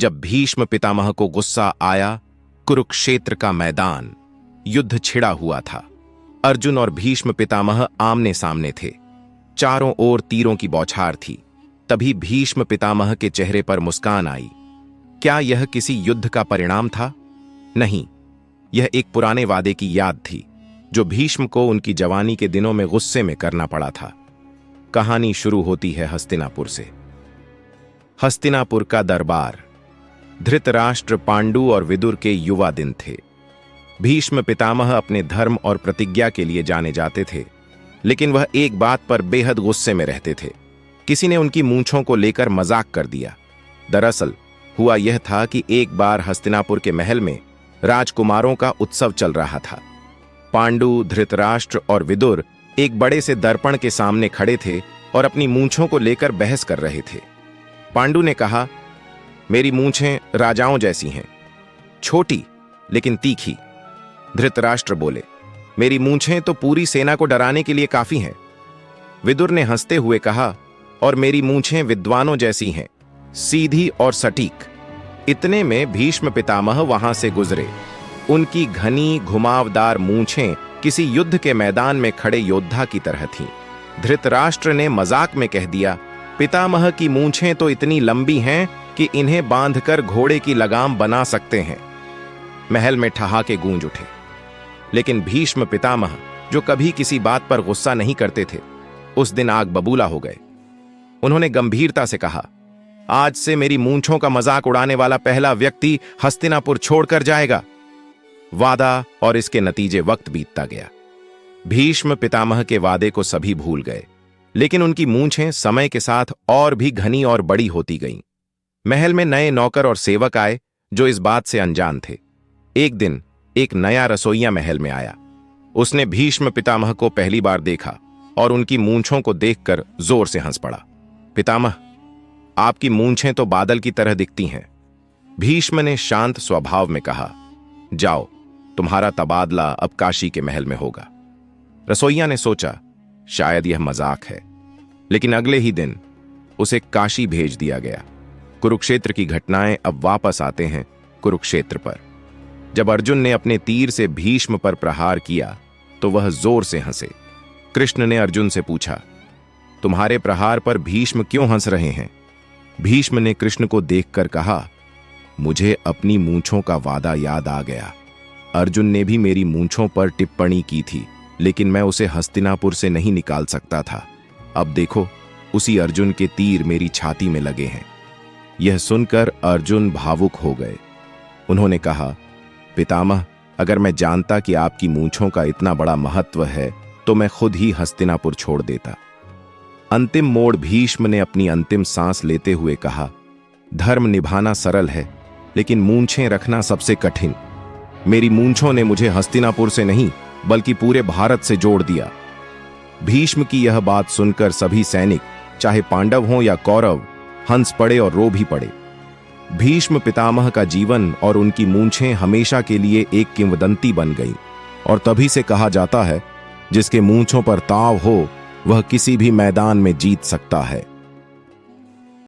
जब भीष्म पितामह को गुस्सा आया, कुरुक्षेत्र का मैदान, युद्ध छिड़ा हुआ था। अर्जुन और भीष्म पितामह आमने सामने थे। चारों ओर तीरों की बौछार थी। तभी भीष्म पितामह के चेहरे पर मुस्कान आई। क्या यह किसी युद्ध का परिणाम था? नहीं, यह एक पुराने वादे की याद थी जो भीष्म को उनकी जवानी के दिनों में गुस्से में करना पड़ा था। कहानी शुरू होती है हस्तिनापुर से। हस्तिनापुर का दरबार। धृतराष्ट्र, पांडु और विदुर के युवा दिन थे। भीष्म पितामह अपने धर्म और प्रतिज्ञा के लिए जाने जाते थे, लेकिन वह एक बात पर बेहद गुस्से में रहते थे। किसी ने उनकी मूंछों को लेकर मजाक कर दिया। दरअसल हुआ यह था कि एक बार हस्तिनापुर के महल में राजकुमारों का उत्सव चल रहा था। पांडु, धृतराष्ट्र और विदुर एक बड़े से दर्पण के सामने खड़े थे और अपनी मूंछों को लेकर बहस कर रहे थे। पांडु ने कहा, मेरी मूंछें राजाओं जैसी हैं, छोटी लेकिन तीखी। धृतराष्ट्र बोले, मेरी मूंछें तो पूरी सेना को डराने के लिए काफी हैं। विदुर ने हंसते हुए कहा, और मेरी मूंछें विद्वानों जैसी हैं, सीधी और सटीक। इतने में भीष्म पितामह वहां से गुजरे। उनकी घनी घुमावदार मूंछें किसी युद्ध के मैदान में खड़े योद्धा की तरह थीं। धृतराष्ट्र ने मजाक में कह दिया, पितामह की मूंछें तो इतनी लंबी हैं कि इन्हें बांधकर घोड़े की लगाम बना सकते हैं। महल में ठहाके गूंज उठे। लेकिन भीष्म पितामह, जो कभी किसी बात पर गुस्सा नहीं करते थे, उस दिन आग बबूला हो गए। उन्होंने गंभीरता से कहा, आज से मेरी मूंछों का मजाक उड़ाने वाला पहला व्यक्ति हस्तिनापुर छोड़कर जाएगा। वादा और इसके नतीजे वक्त बीतता गया। भीष्म पितामह के वादे को सभी भूल गए, लेकिन उनकी मूंछें समय के साथ और भी घनी और बड़ी होती गईं। महल में नए नौकर और सेवक आए जो इस बात से अनजान थे। एक दिन एक नया रसोइया महल में आया। उसने भीष्म पितामह को पहली बार देखा और उनकी मूंछों को देखकर जोर से हंस पड़ा। पितामह, आपकी मूंछें तो बादल की तरह दिखती हैं। भीष्म ने शांत स्वभाव में कहा, जाओ, तुम्हारा तबादला अब काशी के महल में होगा। रसोइया ने सोचा शायद यह मजाक है, लेकिन अगले ही दिन उसे काशी भेज दिया गया। कुरुक्षेत्र की घटनाएं अब वापस आते हैं कुरुक्षेत्र पर। जब अर्जुन ने अपने तीर से भीष्म पर प्रहार किया तो वह जोर से हंसे। कृष्ण ने अर्जुन से पूछा, तुम्हारे प्रहार पर भीष्म क्यों हंस रहे हैं? भीष्म ने कृष्ण को देखकर कहा, मुझे अपनी मूंछों का वादा याद आ गया। अर्जुन ने भी मेरी मूंछों पर टिप्पणी की थी, लेकिन मैं उसे हस्तिनापुर से नहीं निकाल सकता था। अब देखो, उसी अर्जुन के तीर मेरी छाती में लगे हैं। यह सुनकर अर्जुन भावुक हो गए। उन्होंने कहा, पितामह, अगर मैं जानता कि आपकी मूंछों का इतना बड़ा महत्व है तो मैं खुद ही हस्तिनापुर छोड़ देता। अंतिम मोड़ भीष्म ने अपनी अंतिम सांस लेते हुए कहा, धर्म निभाना सरल है, लेकिन मूंछें रखना सबसे कठिन। मेरी मूंछों ने मुझे हस्तिनापुर से नहीं बल्कि पूरे भारत से जोड़ दिया। भीष्म की यह बात सुनकर सभी सैनिक, चाहे पांडव हों या कौरव, हंस पड़े और रो भी पड़े। भीष्म पितामह का जीवन और उनकी मूंछें हमेशा के लिए एक किंवदंती बन गईं, और तभी से कहा जाता है, जिसके मूंछों पर ताव हो वह किसी भी मैदान में जीत सकता है।